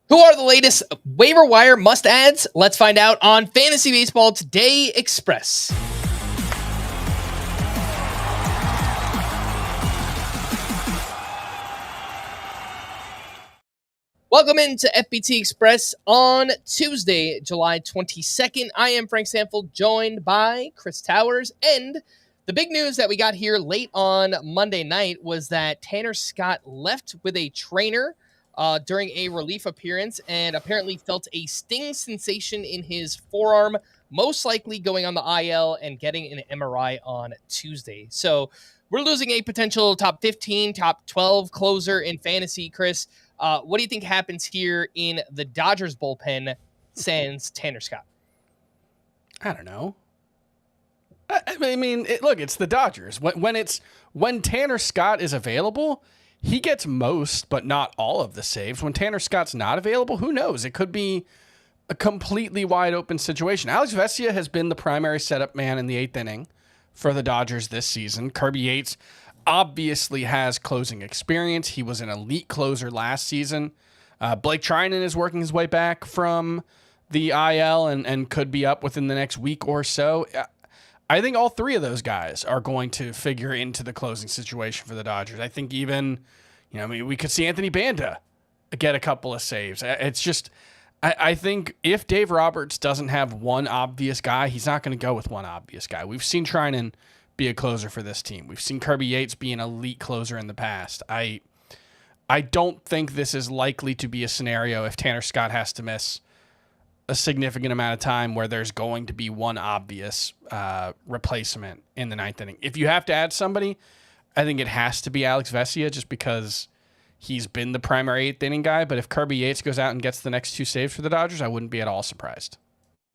Who are the latest waiver wire must-adds? Let's find out on Fantasy Baseball Today Express. Welcome into FBT Express on Tuesday, July 22nd. I am Frank Stampfl, joined by Chris Towers. And the big news that we got here late on Monday night was that Tanner Scott left with a trainer during a relief appearance and apparently felt a sting sensation in his forearm, most likely going on the IL and getting an MRI on Tuesday. So we're losing a potential top 15, top 12 closer in fantasy. Chris, what do you think happens here in the Dodgers bullpen sans Tanner Scott? I don't know. I mean, it's the Dodgers. When Tanner Scott is available, he gets most, but not all of the saves. When Tanner Scott's not available, who knows? It could be a completely wide open situation. Alex Vesia has been the primary setup man in the eighth inning for the Dodgers this season. Kirby Yates obviously has closing experience. He was an elite closer last season. Blake Trinan is working his way back from the IL and could be up within the next week or so. I think all three of those guys are going to figure into the closing situation for the Dodgers. I think even, we could see Anthony Banda get a couple of saves. It's just, I think if Dave Roberts doesn't have one obvious guy, he's not going to go with one obvious guy. We've seen Trinan be a closer for this team. We've seen Kirby Yates be an elite closer in the past. I don't think this is likely to be a scenario if Tanner Scott has to miss a significant amount of time where there's going to be one obvious replacement in the ninth inning. If you have to add somebody, I think it has to be Alex Vesia just because he's been the primary eighth inning guy. But if Kirby Yates goes out and gets the next two saves for the Dodgers, I wouldn't be at all surprised.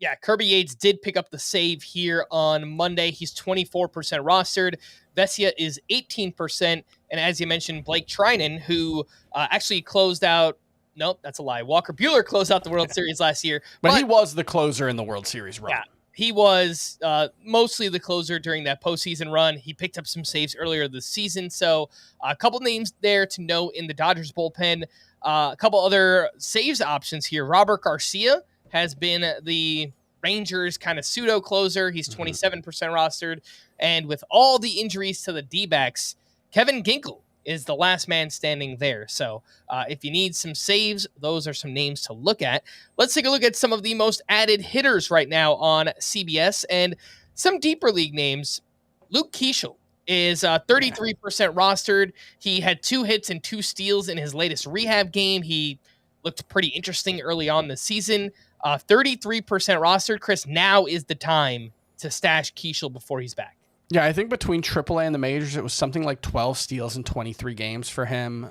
Yeah, Kirby Yates did pick up the save here on Monday. He's 24% rostered. Vesia is 18%. And as you mentioned, Blake Trinan, who actually closed out. Nope, that's a lie. Walker Buehler closed out the World Series last year. But he was the closer in the World Series run. Yeah, he was mostly the closer during that postseason run. He picked up some saves earlier this season. So a couple names there to know in the Dodgers bullpen. A couple other saves options here. Robert Garcia has been the Rangers kind of pseudo closer. He's 27% rostered. And with all the injuries to the D-backs, Kevin Ginkel is the last man standing there. So if you need some saves, those are some names to look at. Let's take a look at some of the most added hitters right now on CBS and some deeper league names. Luke Keeschel is 33% rostered. He had 2 hits and 2 steals in his latest rehab game. He looked pretty interesting early on this season. 33% rostered. Chris, now is the time to stash Keeschel before he's back. Yeah, I think between AAA and the majors, it was something like 12 steals in 23 games for him.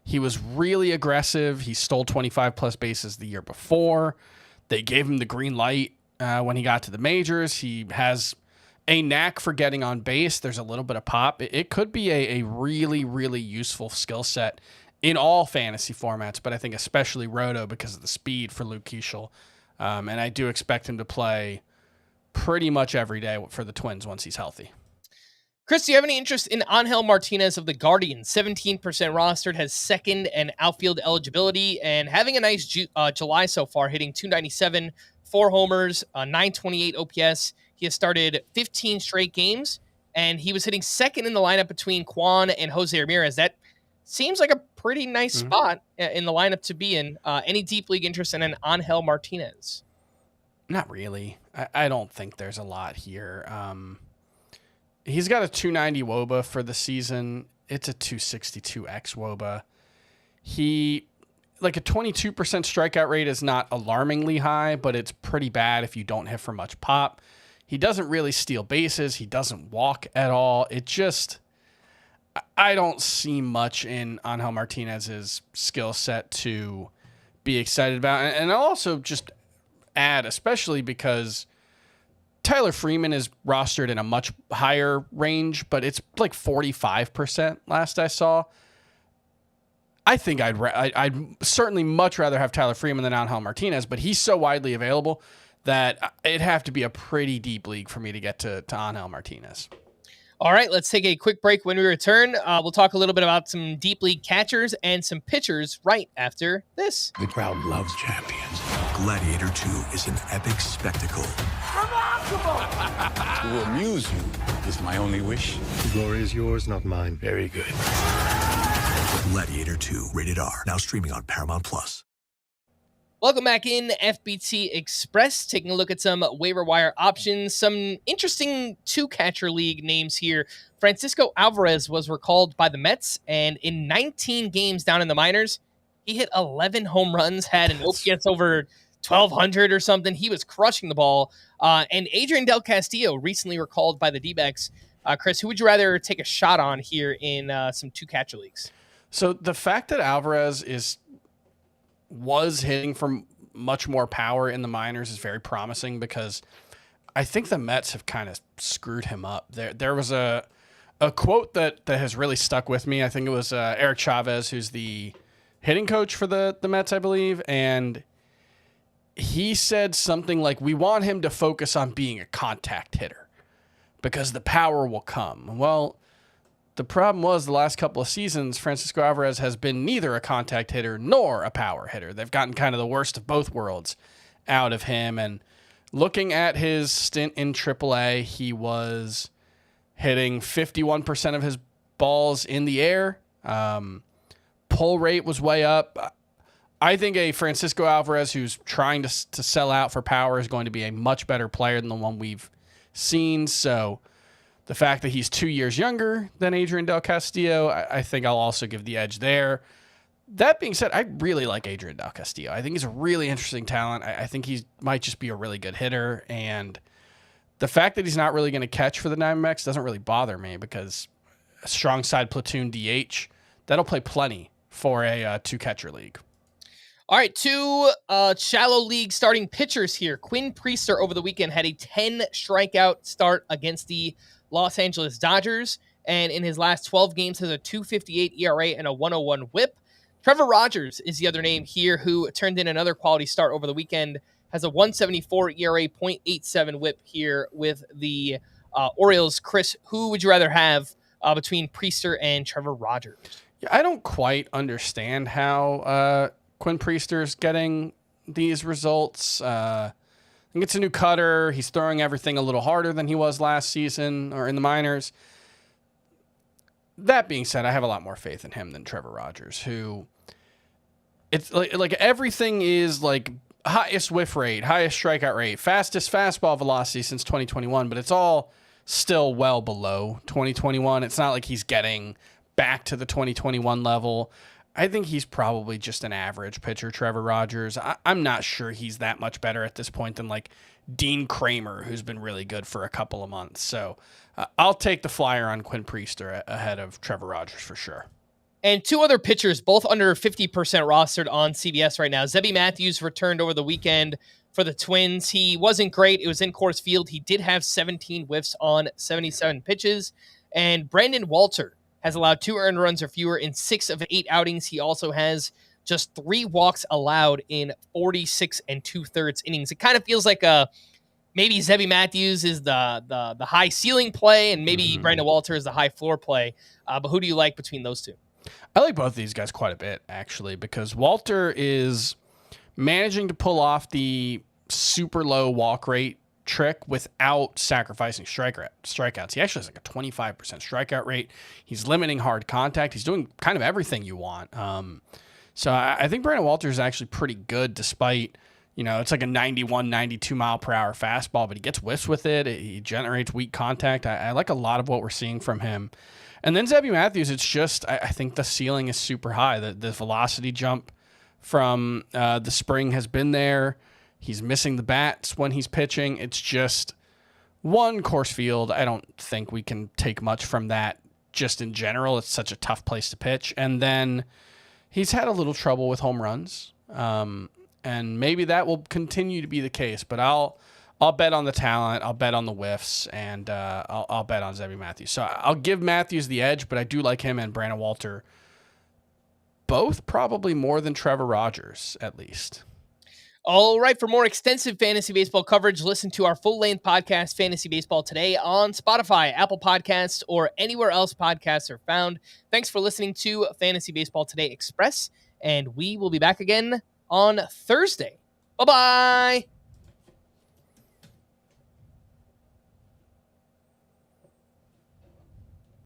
He was really aggressive. He stole 25-plus bases the year before. They gave him the green light when he got to the majors. He has a knack for getting on base. There's a little bit of pop. It could be a really, really useful skill set in all fantasy formats, but I think especially Roto because of the speed for Luke Keeschel. And I do expect him to play pretty much every day for the Twins once he's healthy. Chris, do you have any interest in Angel Martinez of the Guardians? 17% rostered, has second and outfield eligibility, and having a nice July so far, hitting .297, 4 homers, 928 OPS. He has started 15 straight games, and he was hitting second in the lineup between Kwan and Jose Ramirez. That seems like a pretty nice spot in the lineup to be in. Any deep league interest in an Angel Martinez? Not really. I don't think there's a lot here. He's got a 290 WOBA for the season. It's a 262 X WOBA. A 22% strikeout rate is not alarmingly high, but it's pretty bad if you don't hit for much pop. He doesn't really steal bases. He doesn't walk at all. I don't see much in Angel Martinez's skill set to be excited about. And I'll also just add, especially because Tyler Freeman is rostered in a much higher range, but it's like 45% last I saw. I think I'd certainly much rather have Tyler Freeman than Angel Martinez, but he's so widely available that it'd have to be a pretty deep league for me to get to Angel Martinez. All right, let's take a quick break. When we return, we'll talk a little bit about some deep league catchers and some pitchers right after this. The crowd loves champions. Gladiator 2 is an epic spectacle. Remarkable! To amuse you is my only wish. The glory is yours, not mine. Very good. Gladiator 2, rated R, now streaming on Paramount Plus. Welcome back in FBT Express, taking a look at some waiver wire options, some interesting two-catcher league names here. Francisco Alvarez was recalled by the Mets, and in 19 games down in the minors, he hit 11 home runs, had an OPS over 1,200 or something. He was crushing the ball. And Adrian Del Castillo recently recalled by the D-backs. Chris, who would you rather take a shot on here in some two-catcher leagues? So the fact that Alvarez was hitting from much more power in the minors is very promising, because I think the Mets have kind of screwed him up. There was a quote that has really stuck with me. I think it was Eric Chavez, who's the hitting coach for the Mets, I believe, and he said something like, "We want him to focus on being a contact hitter because the power will come." Well, the problem was the last couple of seasons, Francisco Alvarez has been neither a contact hitter nor a power hitter. They've gotten kind of the worst of both worlds out of him. And looking at his stint in AAA, he was hitting 51% of his balls in the air. Pull rate was way up. I think a Francisco Alvarez who's trying to sell out for power is going to be a much better player than the one we've seen. So the fact that he's 2 years younger than Adrian Del Castillo, I think I'll also give the edge there. That being said, I really like Adrian Del Castillo. I think he's a really interesting talent. I think he might just be a really good hitter. And the fact that he's not really going to catch for the Diamondbacks doesn't really bother me, because a strong side platoon DH, that'll play plenty for a two-catcher league. All right, two shallow league starting pitchers here. Quinn Priester over the weekend had a 10 strikeout start against the Los Angeles Dodgers, and in his last 12 games has a 2.58 ERA and a 101 WHIP. Trevor Rogers is the other name here, who turned in another quality start over the weekend, has a 1.74 ERA, 0.87 WHIP here with the Orioles. Chris, who would you rather have between Priester and Trevor Rogers? Yeah, I don't quite understand how Quinn Priester's getting these results. I think it's a new cutter. He's throwing everything a little harder than he was last season or in the minors. That being said, I have a lot more faith in him than Trevor Rogers, who it's like everything is like highest whiff rate, highest strikeout rate, fastest fastball velocity since 2021, but it's all still well below 2021. It's not like he's getting back to the 2021 level. I think he's probably just an average pitcher, Trevor Rogers. I'm not sure he's that much better at this point than like Dean Kramer, who's been really good for a couple of months. So I'll take the flyer on Quinn Priester ahead of Trevor Rogers for sure. And two other pitchers, both under 50% rostered on CBS right now. Zebby Matthews returned over the weekend for the Twins. He wasn't great. It was in Coors Field. He did have 17 whiffs on 77 pitches. And Brandon Walter has allowed 2 earned runs or fewer in 6 of 8 outings. He also has just 3 walks allowed in 46 2/3 innings. It kind of feels like maybe Zebby Matthews is the high ceiling play, and maybe Brandon Walter is the high floor play. But who do you like between those two? I like both of these guys quite a bit, actually, because Walter is managing to pull off the super low walk rate trick without sacrificing strikeouts. He actually has like a 25% strikeout rate. He's limiting hard contact. He's doing kind of everything you want. So I think Brandon Walter is actually pretty good, despite, it's like a 91, 92 mile per hour fastball, but he gets whiffs with it. He generates weak contact. I like a lot of what we're seeing from him. And then Zebby Matthews, it's just, I think the ceiling is super high. The velocity jump from the spring has been there. He's missing the bats when he's pitching. It's just one Coors Field. I don't think we can take much from that just in general. It's such a tough place to pitch. And then he's had a little trouble with home runs. And maybe that will continue to be the case. But I'll bet on the talent. I'll bet on the whiffs. And I'll bet on Zebby Matthews. So I'll give Matthews the edge, but I do like him and Brandon Walter both probably more than Trevor Rogers, at least. All right, for more extensive fantasy baseball coverage, listen to our full-length podcast, Fantasy Baseball Today, on Spotify, Apple Podcasts, or anywhere else podcasts are found. Thanks for listening to Fantasy Baseball Today Express, and we will be back again on Thursday. Bye-bye!